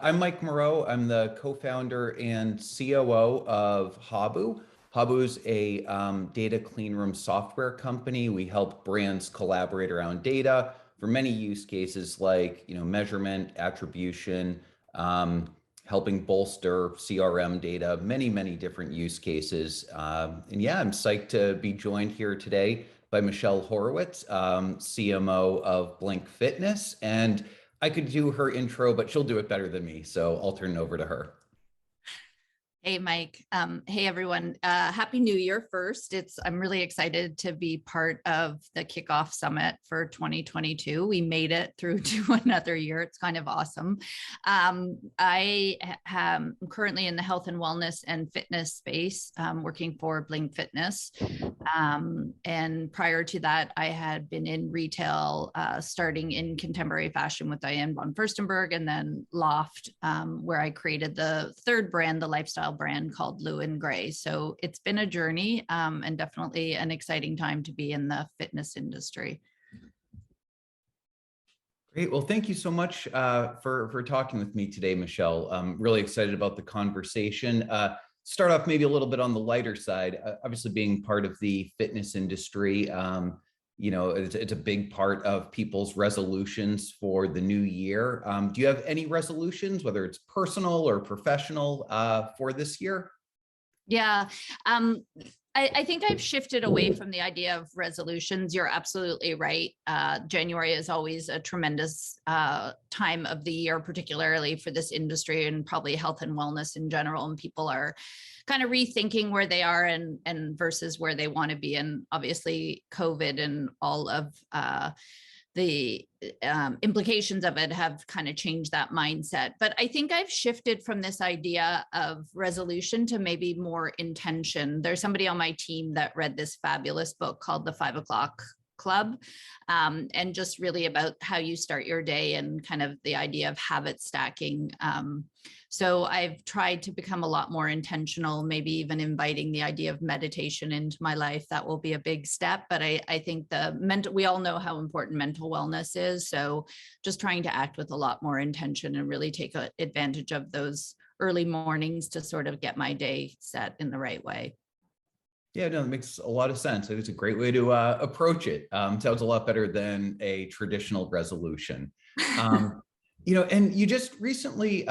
I'm Mike Moreau. I'm the co-founder and COO of Habu. Habu is a data clean room software company. We help brands collaborate around data for many use cases like measurement, attribution, helping bolster CRM data, many different use cases. And yeah, I'm psyched to be joined here today by Michelle Horowitz, CMO of Blink Fitness. And I could do her intro, but she'll do it better than me. So I'll turn it over to her. Hey, Mike. Hey, everyone. Happy New Year first. I'm really excited to be part of the Kickoff Summit for 2022. We made it through to another year. It's kind of awesome. I am currently in the health and wellness and fitness space, working for Blink Fitness. And prior to that, I had been in retail, starting in contemporary fashion with Diane von Furstenberg, and then Loft, where I created the third brand, the lifestyle brand called Lou and Gray. So it's been a journey, and definitely an exciting time to be in the fitness industry. Great. Well, thank you so much for talking with me today, Michelle. I'm really excited about the conversation. Start off maybe a little bit on the lighter side. Obviously, being part of the fitness industry, it's a big part of people's resolutions for the new year. Do you have any resolutions, whether it's personal or professional, for this year? Yeah. I think I've shifted away from the idea of resolutions. You're absolutely right. January is always a tremendous time of the year, particularly for this industry and probably health and wellness in general. And people are kind of rethinking where they are and versus where they want to be. And obviously COVID and all of the implications of it have kind of changed that mindset. But I think I've shifted from this idea of resolution to maybe more intention. There's somebody on my team that read this fabulous book called The 5 O'Clock Club, and just really about how you start your day and kind of the idea of habit stacking. So I've tried to become a lot more intentional, maybe even inviting the idea of meditation into my life. That will be a big step, but I think we all know how important mental wellness is. So just trying to act with a lot more intention and really take advantage of those early mornings to sort of get my day set in the right way. Yeah, no, that makes a lot of sense. It's a great way to approach it. Sounds a lot better than a traditional resolution. And you just recently,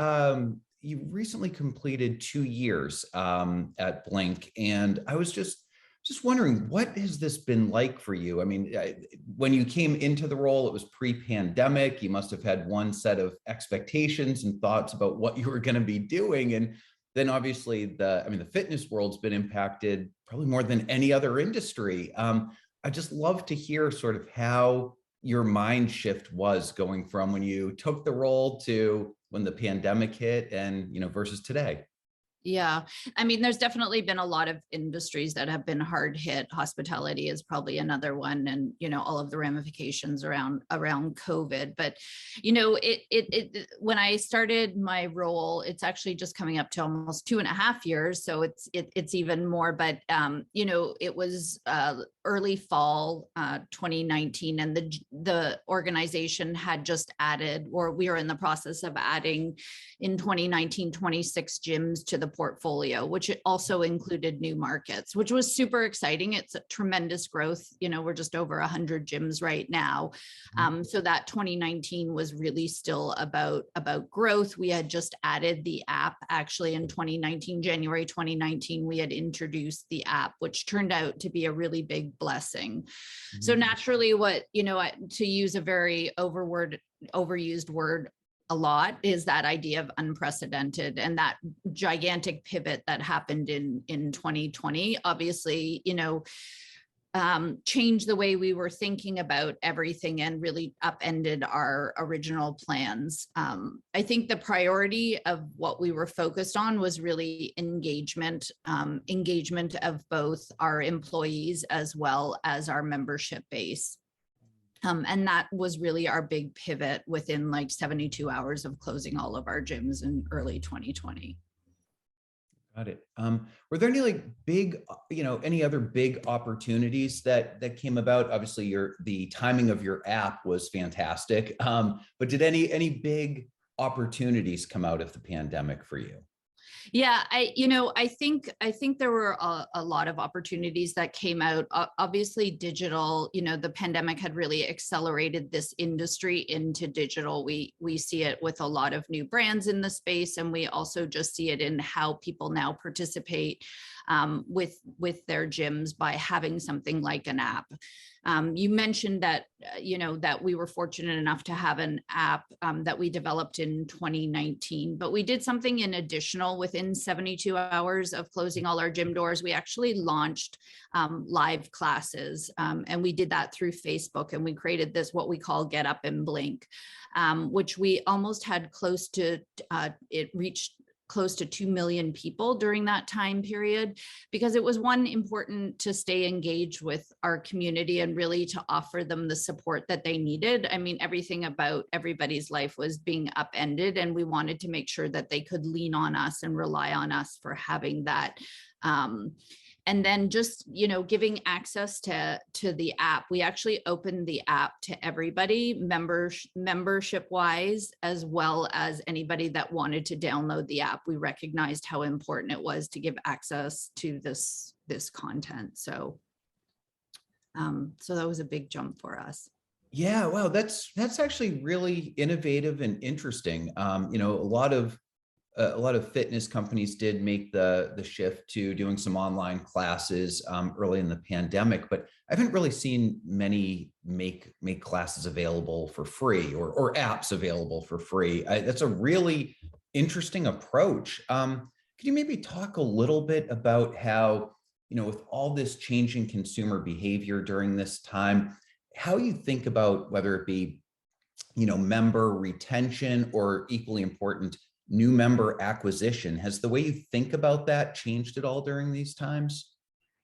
you recently completed 2 years at Blink, and I was just wondering, what has this been like for you? I mean, when you came into the role, it was pre-pandemic. You must have had one set of expectations and thoughts about what you were going to be doing, and then obviously the fitness world's been impacted probably more than any other industry. I just love to hear sort of how your mind shift was going from when you took the role to when the pandemic hit and, versus today. Yeah. I mean, there's definitely been a lot of industries that have been hard hit. Hospitality is probably another one, and, all of the ramifications around COVID. But, when I started my role, it's actually just coming up to almost 2.5 years. So it's even more, but, it was early fall 2019, and the organization had just added, or we were in the process of adding in 2019, 26 gyms to the portfolio, which also included new markets, which was super exciting. It's a tremendous growth. We're just over 100 gyms right now. So that 2019 was really still about growth. We had just added the app actually in 2019, January 2019, we had introduced the app, which turned out to be a really big blessing. So naturally, to use a very overused word a lot, is that idea of unprecedented, and that gigantic pivot that happened in 2020 obviously changed the way we were thinking about everything and really upended our original plans. I think the priority of what we were focused on was really engagement of both our employees as well as our membership base. And that was really our big pivot within like 72 hours of closing all of our gyms in early 2020. Got it. Were there any any other big opportunities that came about? Obviously, the timing of your app was fantastic. But did any big opportunities come out of the pandemic for you? Yeah, I think there were a lot of opportunities that came out. Obviously, digital. The pandemic had really accelerated this industry into digital. We see it with a lot of new brands in the space, and we also just see it in how people now participate with their gyms by having something like an app. You mentioned that that we were fortunate enough to have an app that we developed in 2019, but we did something in additional within 72 hours of closing all our gym doors. We actually launched live classes, and we did that through Facebook, and we created this what we call Get Up and Blink, which we almost had close to it reached close to 2 million people during that time period, because it was important to stay engaged with our community and really to offer them the support that they needed. I mean, everything about everybody's life was being upended, and we wanted to make sure that they could lean on us and rely on us for having that. And then just, giving access to the app. We actually opened the app to everybody, membership wise, as well as anybody that wanted to download the app. We recognized how important it was to give access to this content. So that was a big jump for us. Yeah, wow, that's actually really innovative and interesting. A lot of fitness companies did make the shift to doing some online classes early in the pandemic, but I haven't really seen many make classes available for free or apps available for free. That's a really interesting approach. Could you maybe talk a little bit about how, with all this changing consumer behavior during this time, how you think about whether it be, member retention or equally important, new member acquisition? Has the way you think about that changed at all during these times?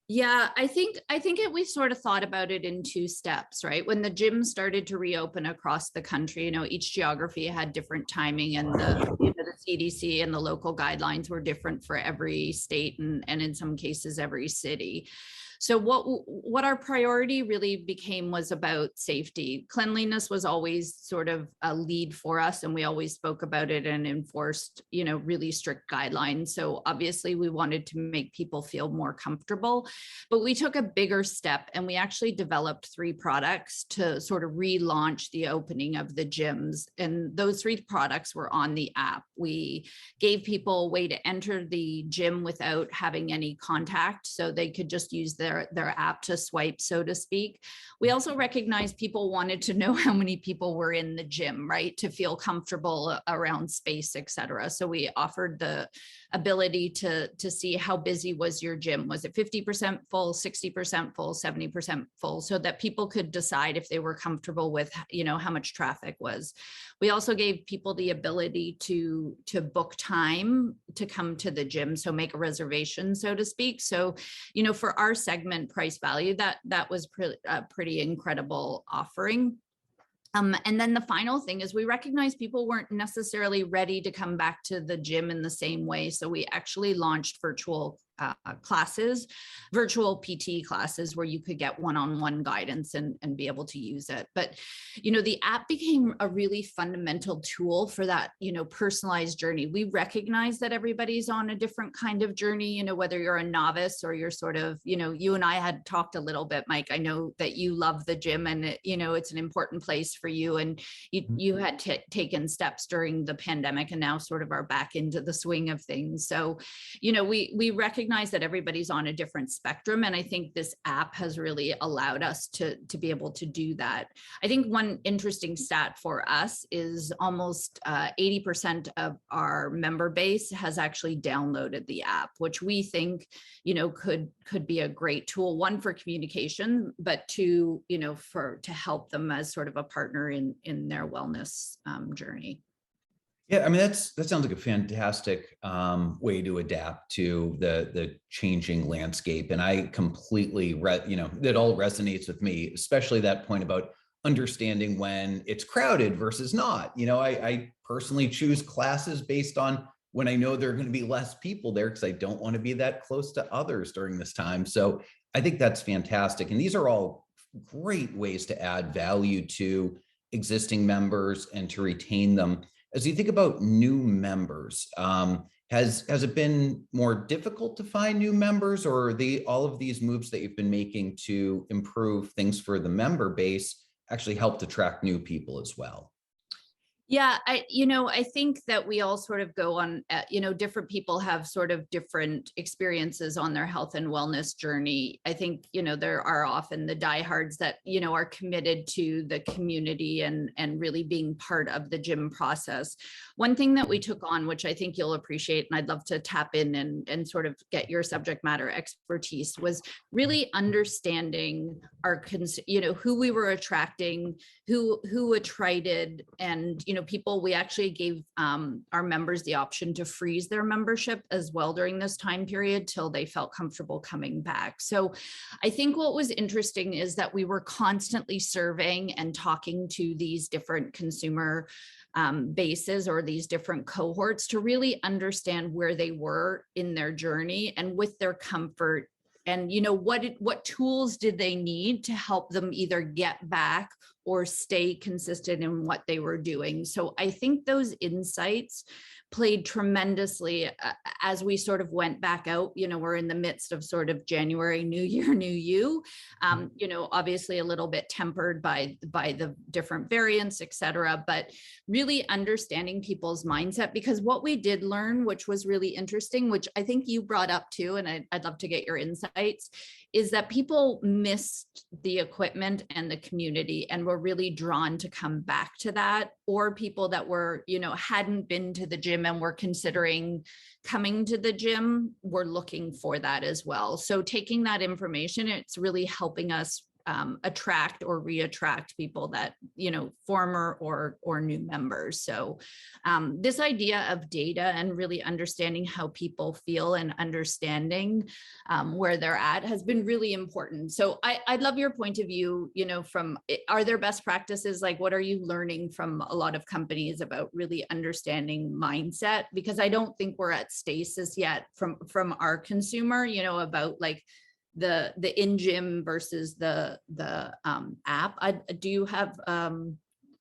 Yeah, I think we sort of thought about it in two steps, right? When the gyms started to reopen across the country, each geography had different timing, and the CDC and the local guidelines were different for every state and in some cases every city. So what our priority really became was about safety. Cleanliness was always sort of a lead for us, and we always spoke about it and enforced, really strict guidelines. So obviously we wanted to make people feel more comfortable, but we took a bigger step, and we actually developed 3 products to sort of relaunch the opening of the gyms. And those 3 products were on the app. We gave people a way to enter the gym without having any contact, so they could just use their app to swipe, so to speak. We also recognized people wanted to know how many people were in the gym, right? To feel comfortable around space, et cetera. So we offered the ability to see how busy was your gym. Was it 50% full, 60% full, 70% full, so that people could decide if they were comfortable with, how much traffic was. We also gave people the ability to book time to come to the gym, so make a reservation, so to speak. So, for our segment price value, that was a pretty incredible offering. And then the final thing is we recognized people weren't necessarily ready to come back to the gym in the same way. So we actually launched virtual classes, virtual PT classes, where you could get one-on-one guidance and be able to use it. But, the app became a really fundamental tool for that, personalized journey. We recognize that everybody's on a different kind of journey, whether you're a novice or you're sort of, you and I had talked a little bit, Mike. I know that you love the gym, and, it's an important place for you. And you had taken steps during the pandemic and now sort of are back into the swing of things. So, we recognize that everybody's on a different spectrum. And I think this app has really allowed us to be able to do that. I think one interesting stat for us is almost 80% of our member base has actually downloaded the app, which we think, could be a great tool, one for communication, but two, to help them as sort of a partner in their wellness journey. Yeah, I mean, that sounds like a fantastic way to adapt to the changing landscape. And I completely, that all resonates with me, especially that point about understanding when it's crowded versus not. I personally choose classes based on when I know there are going to be less people there, because I don't want to be that close to others during this time. So I think that's fantastic. And these are all great ways to add value to existing members and to retain them. as you think about new members, has it been more difficult to find new members, or are all of these moves that you've been making to improve things for the member base actually helped attract new people as well? Yeah, I think that we all sort of go on, different people have sort of different experiences on their health and wellness journey. I think, there are often the diehards that, are committed to the community and really being part of the gym process. One thing that we took on, which I think you'll appreciate, and I'd love to tap in and sort of get your subject matter expertise, was really understanding who we were attracting, who attrited, and people. We actually gave our members the option to freeze their membership as well during this time period till they felt comfortable coming back. So I think what was interesting is that we were constantly surveying and talking to these different consumer bases or these different cohorts to really understand where they were in their journey and with their comfort. And what tools did they need to help them either get back or stay consistent in what they were doing? So I think those insights played tremendously as we sort of went back out. We're in the midst of sort of January, new year, new you, obviously a little bit tempered by the different variants, et cetera, but really understanding people's mindset. Because what we did learn, which was really interesting, which I think you brought up too, and I'd love to get your insights, is that people missed the equipment and the community and were really drawn to come back to that, or people that were, hadn't been to the gym and were considering coming to the gym were looking for that as well. So taking that information, it's really helping us attract or re-attract people that, former or new members. So this idea of data and really understanding how people feel and understanding where they're at has been really important. So I'd love your point of view, from, are there best practices? Like, what are you learning from a lot of companies about really understanding mindset? Because I don't think we're at stasis yet from our consumer, about like, the in-gym versus the app. Do you have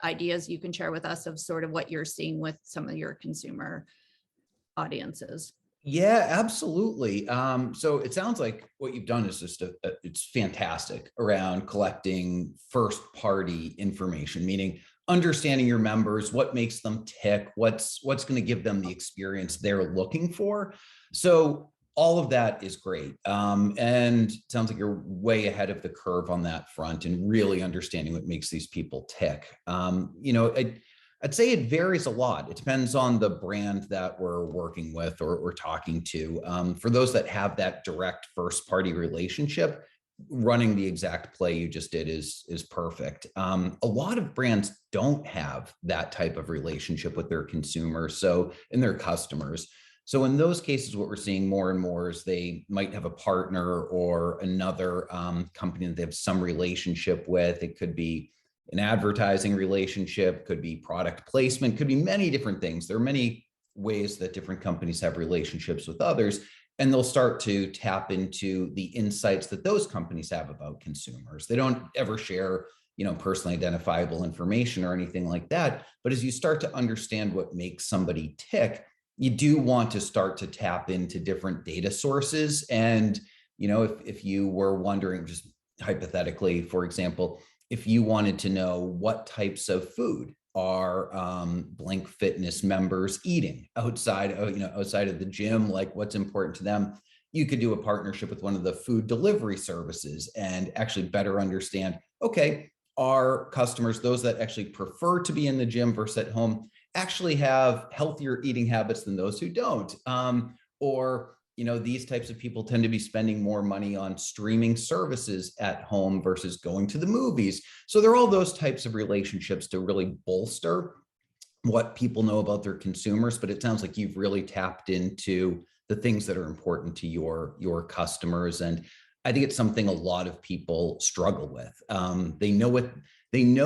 ideas you can share with us of sort of what you're seeing with some of your consumer audiences? Yeah, absolutely. So it sounds like what you've done is just it's fantastic around collecting first party information, meaning understanding your members, what makes them tick, what's going to give them the experience they're looking for. So all of that is great. And it sounds like you're way ahead of the curve on that front and really understanding what makes these people tick. I'd say it varies a lot. It depends on the brand that we're working with or talking to. For those that have that direct first party relationship, running the exact play you just did is perfect. A lot of brands don't have that type of relationship with their consumers, and their customers. So in those cases, what we're seeing more and more is they might have a partner or another company that they have some relationship with. It could be an advertising relationship, could be product placement, could be many different things. There are many ways that different companies have relationships with others, and they'll start to tap into the insights that those companies have about consumers. They don't ever share, personally identifiable information or anything like that. But as you start to understand what makes somebody tick, you do want to start to tap into different data sources. And, if you were wondering, just hypothetically, for example, if you wanted to know what types of food are Blink Fitness members eating outside of the gym, like what's important to them, you could do a partnership with one of the food delivery services and actually better understand, okay, our customers, those that actually prefer to be in the gym versus at home, actually have healthier eating habits than those who don't. Or these types of people tend to be spending more money on streaming services at home versus going to the movies. So there are all those types of relationships to really bolster what people know about their consumers. But it sounds like you've really tapped into the things that are important to your customers. And I think it's something a lot of people struggle with. They know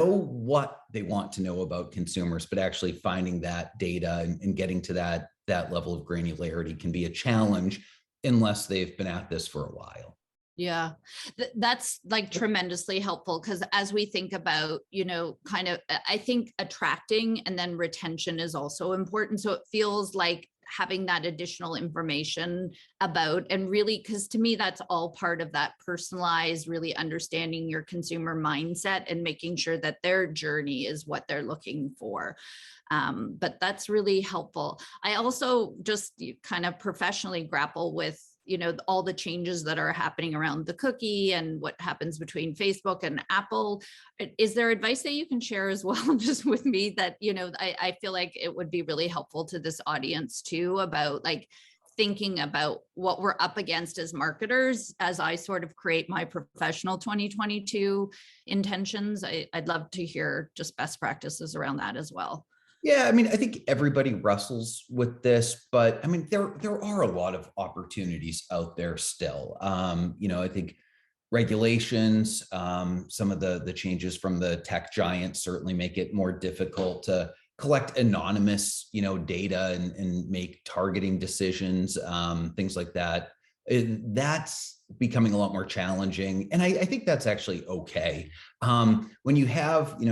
what they want to know about consumers, but actually finding that data and getting to that level of granularity can be a challenge unless they've been at this for a while. Yeah, that's like tremendously helpful because as we think about, kind of, I think attracting and then retention is also important. So it feels like having that additional information about, and really, because to me, that's all part of that personalized, really understanding your consumer mindset and making sure that their journey is what they're looking for. But that's really helpful. I also just kind of professionally grapple with all the changes that are happening around the cookie and what happens between Facebook and Apple. Is there advice that you can share as well, just with me that, I feel like it would be really helpful to this audience too, about like thinking about what we're up against as marketers as I sort of create my professional 2022 intentions. I'd love to hear just best practices around that as well. Yeah, I mean, I think everybody wrestles with this, but I mean, there are a lot of opportunities out there still. I think regulations, some of the changes from the tech giants certainly make it more difficult to collect anonymous, data and make targeting decisions, things like that. That's becoming a lot more challenging, and I think that's actually okay. When you have,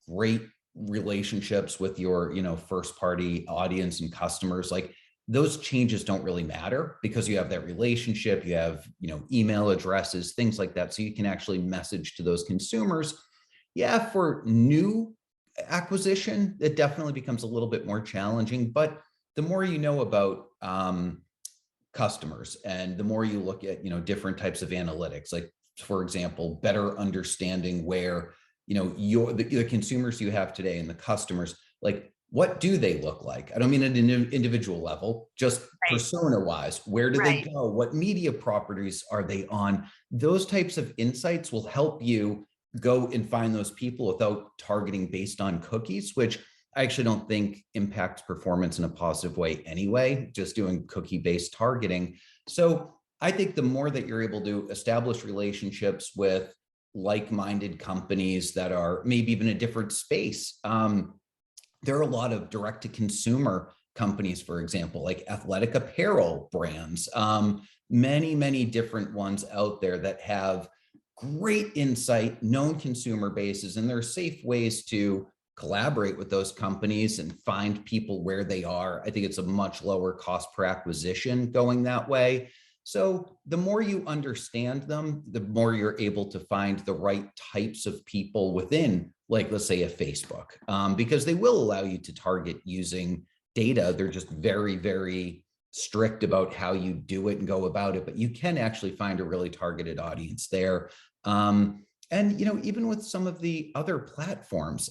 great relationships with your first party audience and customers, like those changes don't really matter because you have that relationship, you have email addresses, things like that, so you can actually message to those consumers. Yeah, for new acquisition it definitely becomes a little bit more challenging, but the more you know about customers and the more you look at different types of analytics, like for example better understanding where the consumers you have today and the customers, like what do they look like? I don't mean at an individual level, just Right. persona wise, where do they Right. go? What media properties are they on? Those types of insights will help you go and find those people without targeting based on cookies, which I actually don't think impacts performance in a positive way anyway, just doing cookie based targeting. So I think the more that you're able to establish relationships with like-minded companies that are maybe even a different space. There are a lot of direct-to-consumer companies, for example, like athletic apparel brands, many different ones out there that have great insight, known consumer bases, and there are safe ways to collaborate with those companies and find people where they are. I think it's a much lower cost per acquisition going that way. So the more you understand them, the more you're able to find the right types of people within, like, let's say a Facebook, because they will allow you to target using data. They're just very strict about how you do it and go about it, but you can actually find a really targeted audience there. And even with some of the other platforms,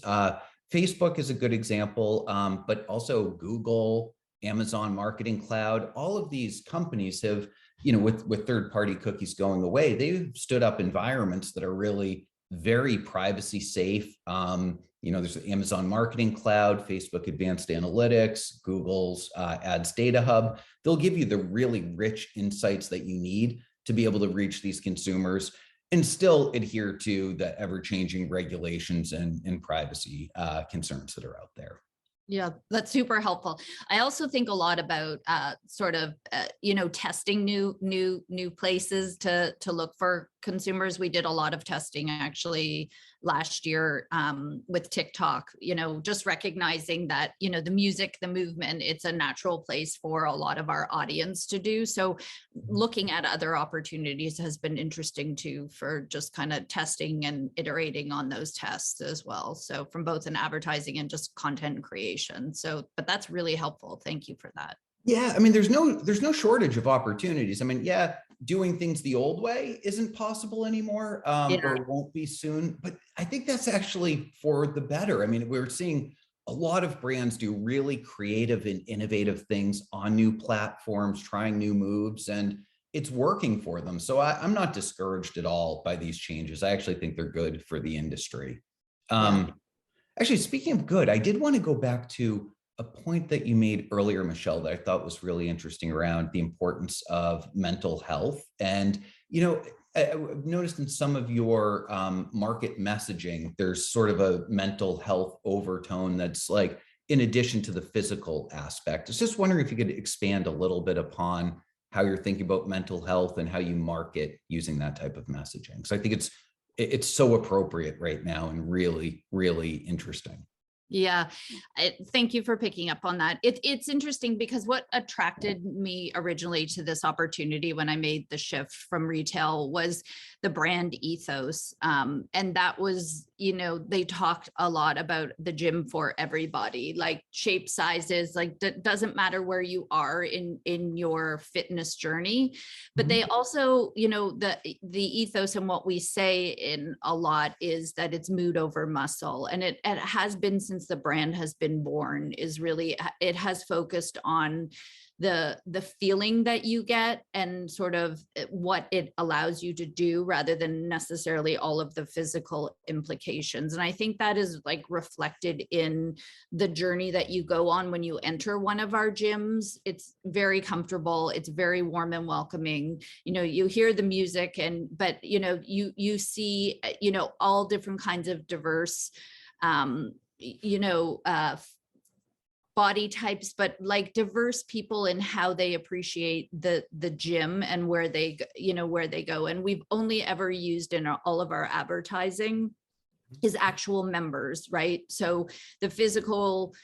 Facebook is a good example, but also Google, Amazon Marketing Cloud, all of these companies have, with third-party cookies going away, they've stood up environments that are really very privacy safe. There's Amazon Marketing Cloud, Facebook Advanced Analytics, Google's Ads Data Hub. They'll give you the really rich insights that you need to be able to reach these consumers and still adhere to the ever-changing regulations and privacy concerns that are out there. Yeah, that's super helpful. I also think a lot about testing new places to look for consumers. We did a lot of testing actually last year with TikTok, just recognizing that, the music, the movement, it's a natural place for a lot of our audience to do. So looking at other opportunities has been interesting too, for just kind of testing and iterating on those tests as well. So from both an advertising and just content creation. So, but that's really helpful. Thank you for that. Yeah, I mean, there's no shortage of opportunities. I mean, yeah, doing things the old way isn't possible anymore, or won't be soon. But I think that's actually for the better. I mean, we're seeing a lot of brands do really creative and innovative things on new platforms, trying new moves, and it's working for them. So I'm not discouraged at all by these changes. I actually think they're good for the industry. Yeah. Actually, speaking of good, I did want to go back to a point that you made earlier, Michelle, that I thought was really interesting around the importance of mental health. And, I've noticed in some of your market messaging, there's sort of a mental health overtone that's like, in addition to the physical aspect. I was just wondering if you could expand a little bit upon how you're thinking about mental health and how you market using that type of messaging. So I think it's so appropriate right now and really, really interesting. Yeah, thank you for picking up on that. It's interesting because what attracted me originally to this opportunity when I made the shift from retail was the brand ethos. And that was, they talked a lot about the gym for everybody, like shape, sizes, like doesn't matter where you are in your fitness journey. But they also, the ethos and what we say in a lot is that it's mood over muscle. And it has been since the brand has been born, is really, it has focused on the feeling that you get and sort of what it allows you to do rather than necessarily all of the physical implications. And I think that is like reflected in the journey that you go on when you enter one of our gyms. It's very comfortable. It's very warm and welcoming. You hear the music but you see, all different kinds of diverse, body types, but like diverse people in how they appreciate the gym and where they go. And we've only ever used in all of our advertising is actual members, right? So the physical,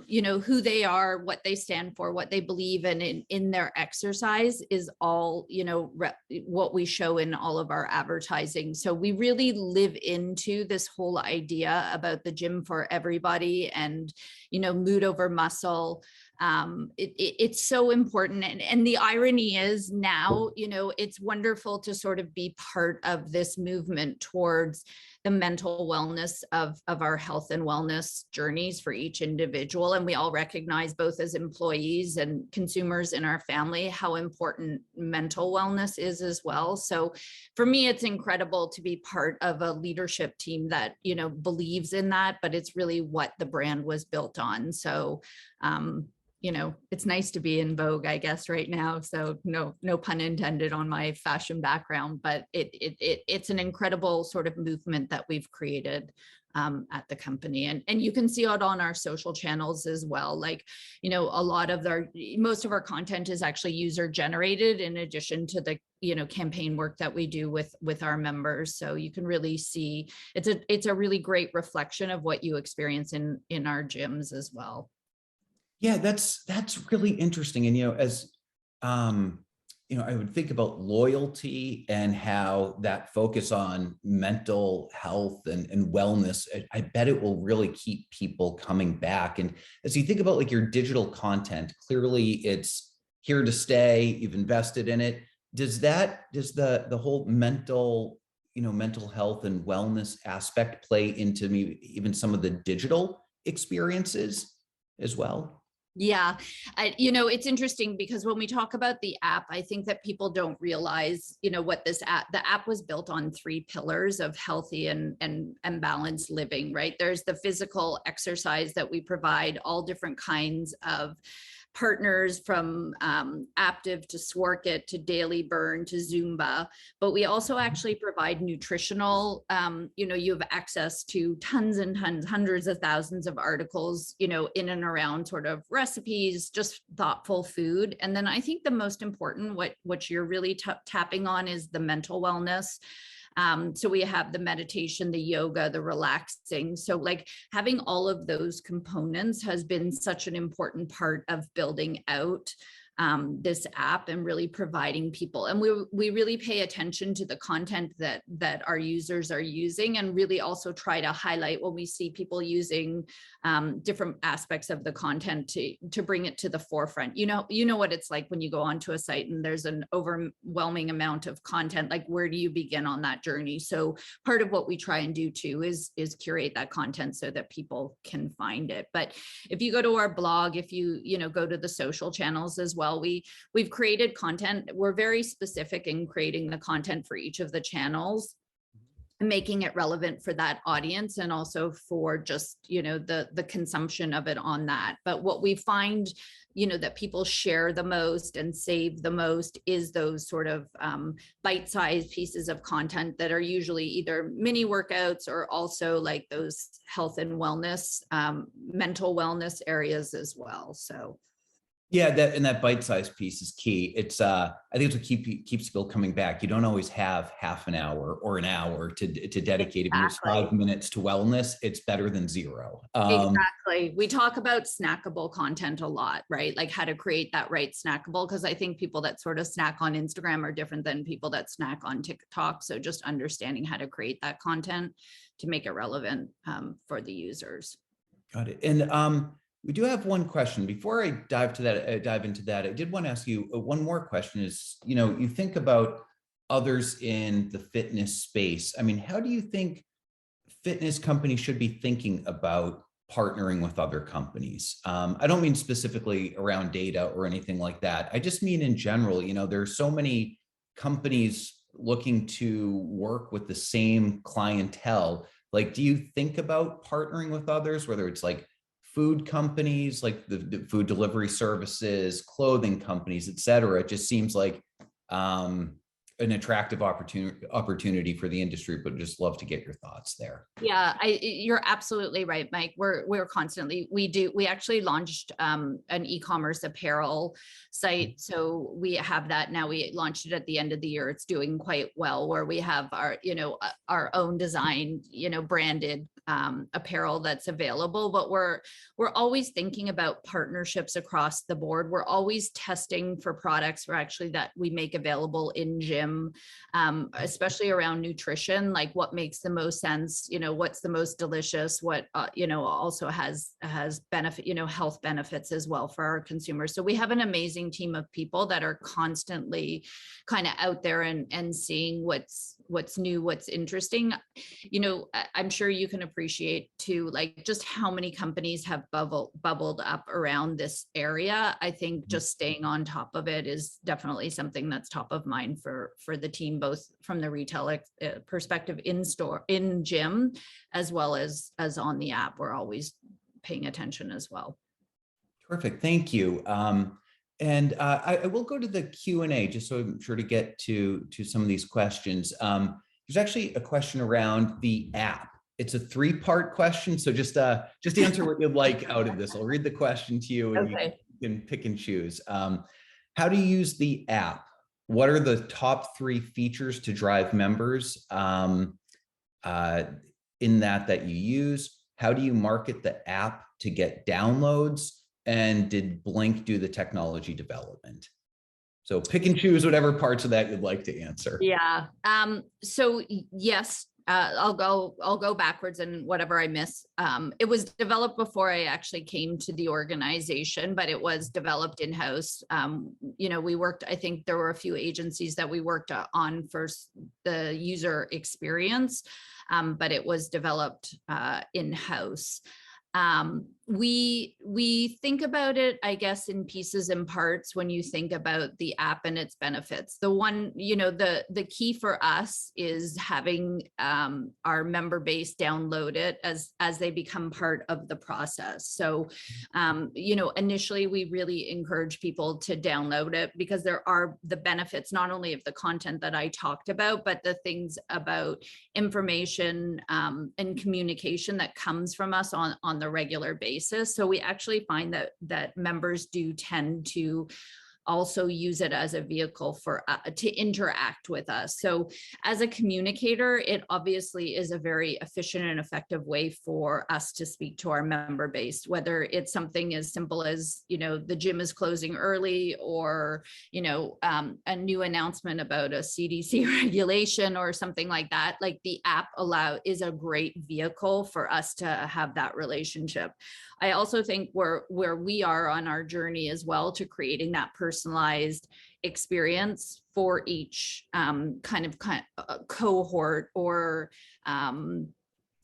who they are, what they stand for, what they believe in their exercise is all, what we show in all of our advertising. So we really live into this whole idea about the gym for everybody and, mood over muscle. It's so important. And the irony is now, it's wonderful to sort of be part of this movement towards the mental wellness of our health and wellness journeys for each individual. And we all recognize, both as employees and consumers in our family, how important mental wellness is as well. So for me, it's incredible to be part of a leadership team that, believes in that, but it's really what the brand was built on. So, it's nice to be in vogue, I guess, right now. So no pun intended on my fashion background, but it's an incredible sort of movement that we've created at the company. And you can see it on our social channels as well. Like, most of our content is actually user generated in addition to the, campaign work that we do with our members. So you can really see it's a really great reflection of what you experience in our gyms as well. Yeah, that's really interesting. And, I would think about loyalty and how that focus on mental health and wellness, I bet it will really keep people coming back. And as you think about like your digital content, clearly it's here to stay, you've invested in it. Does the whole mental health and wellness aspect play into maybe even some of the digital experiences as well? Yeah, it's interesting because when we talk about the app, I think that people don't realize, what the app was built on 3 pillars of healthy and balanced living, right? There's the physical exercise that we provide, all different kinds of partners from active to Swarkit to Daily Burn to Zumba, but we also actually provide nutritional, you have access to tons and tons, hundreds of thousands of articles, in and around sort of recipes, just thoughtful food. And then I think the most important, what you're really tapping on is the mental wellness. So we have the meditation, the yoga, the relaxing. So like having all of those components has been such an important part of building out this app and really providing people. And we really pay attention to the content that our users are using, and really also try to highlight when we see people using different aspects of the content to bring it to the forefront. You know what it's like when you go onto a site and there's an overwhelming amount of content, like where do you begin on that journey? So part of what we try and do too is curate that content so that people can find it. But if you go to our blog, if you go to the social channels as well, we've created content. We're very specific in creating the content for each of the channels, making it relevant for that audience and also for just, the consumption of it on that. But what we find, that people share the most and save the most is those sort of bite-sized pieces of content that are usually either mini workouts or also like those health and wellness, mental wellness areas as well. So Yeah, that bite-sized piece is key. It's I think it's what keeps people coming back. You don't always have half an hour or an hour to dedicate. Even if it's Exactly. 5 minutes to wellness, it's better than zero. Exactly. We talk about snackable content a lot, right? Like how to create that right snackable, because I think people that sort of snack on Instagram are different than people that snack on TikTok. So just understanding how to create that content to make it relevant for the users. Got it. And we do have one question before I dive into that. I did want to ask you one more question. Is, you think about others in the fitness space. I mean, how do you think fitness companies should be thinking about partnering with other companies? I don't mean specifically around data or anything like that. I just mean in general. There's so many companies looking to work with the same clientele. Like, do you think about partnering with others, whether it's like food companies, like the food delivery services, clothing companies, et cetera? It just seems like an attractive opportunity for the industry, but just love to get your thoughts there. Yeah, you're absolutely right, Mike. We're constantly, we actually launched an e-commerce apparel site. So we have that now. We launched it at the end of the year. It's doing quite well, where we have our own design, branded apparel that's available. But we're always thinking about partnerships across the board. We're always testing for products that we make available in gym, especially around nutrition, like what makes the most sense, what's the most delicious, what, also has benefit, health benefits as well for our consumers. So we have an amazing team of people that are constantly kind of out there and seeing what's new, what's interesting. I'm sure you can appreciate too, like just how many companies have bubbled up around this area. I think just staying on top of it is definitely something that's top of mind for the team, both from the retail perspective in store, in gym, as well as on the app. We're always paying attention as well. Terrific, thank you. And I will go to the Q&A just so I'm sure to get to some of these questions. There's actually a question around the app. It's a 3-part question, so just answer what you'd like out of this. I'll read the question to you, and Okay. you can pick and choose. How do you use the app? What are the top 3 features to drive members in that you use? How do you market the app to get downloads? And did Blink do the technology development? So pick and choose whatever parts of that you'd like to answer. Yeah. So yes, I'll go backwards and whatever I miss. It was developed before I actually came to the organization, but it was developed in-house. We worked, I think there were a few agencies that we worked on for the user experience, but it was developed in-house. We think about it, I guess, in pieces and parts when you think about the app and its benefits. The one, the key for us is having our member base download it as they become part of the process. So, initially we really encourage people to download it because there are the benefits, not only of the content that I talked about, but the things about information and communication that comes from us on the regular basis. So we actually find that members do tend to also use it as a vehicle for to interact with us. So as a communicator, it obviously is a very efficient and effective way for us to speak to our member base, whether it's something as simple as, the gym is closing early, or, a new announcement about a CDC regulation or something like that. Like the app is a great vehicle for us to have that relationship. I also think where we are on our journey as well to creating that personalized experience for each kind of cohort or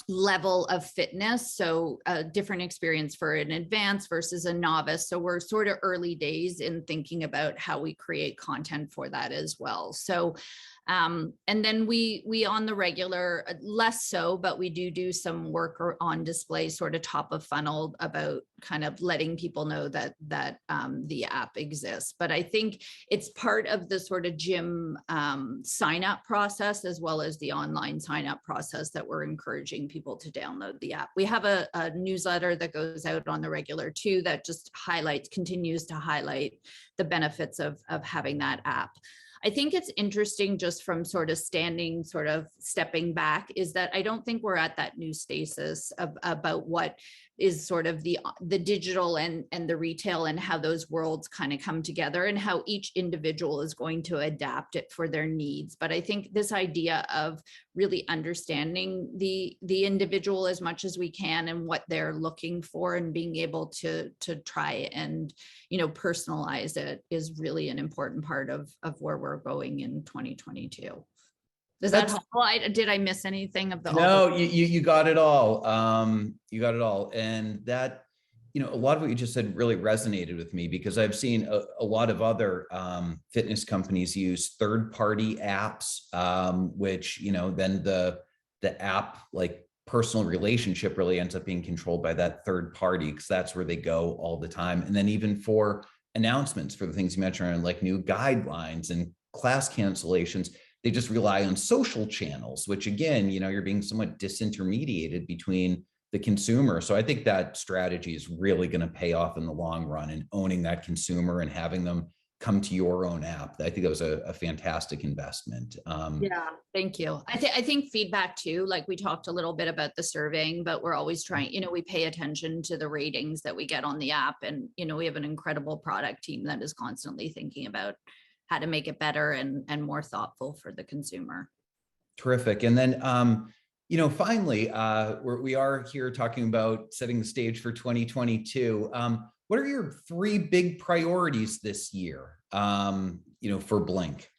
level of fitness. So a different experience for an advanced versus a novice. So we're sort of early days in thinking about how we create content for that as well. So And then we on the regular, less so, but we do some work on display, sort of top of funnel, about kind of letting people know that the app exists. But I think it's part of the sort of gym sign up process, as well as the online sign up process, that we're encouraging people to download the app. We have a newsletter that goes out on the regular too, that just continues to highlight the benefits of having that app. I think it's interesting, just from sort of stepping back, is that I don't think we're at that new stasis about what is sort of the digital and the retail, and how those worlds kind of come together, and how each individual is going to adapt it for their needs. But I think this idea of really understanding the individual as much as we can, and what they're looking for, and being able to try and, personalize it, is really an important part of where we're going in 2022. Does that help? Did I miss anything of the? No, you got it all. You got it all. And that, a lot of what you just said really resonated with me, because I've seen a lot of other fitness companies use third-party apps, which, then the app, like, personal relationship really ends up being controlled by that third party, because that's where they go all the time. And then even for announcements, for the things you mentioned, like new guidelines and class cancellations, they just rely on social channels, which, again, you're being somewhat disintermediated between the consumer. So I think that strategy is really going to pay off in the long run, and owning that consumer and having them come to your own app. I think that was a fantastic investment. Yeah, thank you. I think feedback too, like we talked a little bit about the surveying, but we're always trying, we pay attention to the ratings that we get on the app, and, we have an incredible product team that is constantly thinking about how to make it better and more thoughtful for the consumer. Terrific. And then, finally, we are here talking about setting the stage for 2022. What are your 3 big priorities this year, for Blink?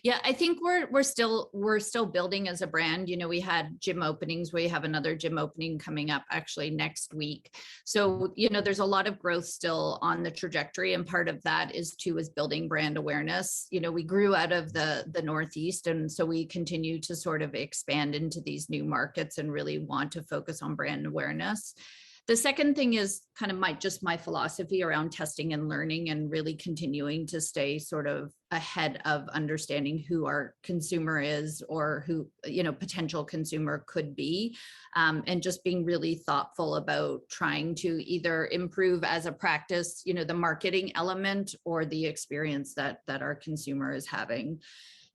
Yeah, I think we're still building as a brand. We had gym openings. We have another gym opening coming up actually next week. So, there's a lot of growth still on the trajectory, and part of that is building brand awareness. We grew out of the Northeast, and so we continue to sort of expand into these new markets and really want to focus on brand awareness. The second thing is kind of my philosophy around testing and learning, and really continuing to stay sort of ahead of understanding who our consumer is, or who, potential consumer could be, and just being really thoughtful about trying to either improve as a practice, the marketing element, or the experience that our consumer is having.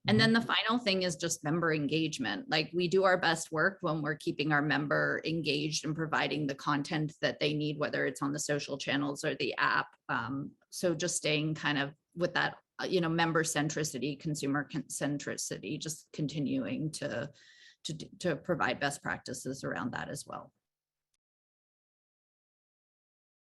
And then the final thing is just member engagement. Like, we do our best work when we're keeping our member engaged and providing the content that they need, whether it's on the social channels or the app. So just staying kind of with that, member centricity, consumer centricity, just continuing to provide best practices around that as well.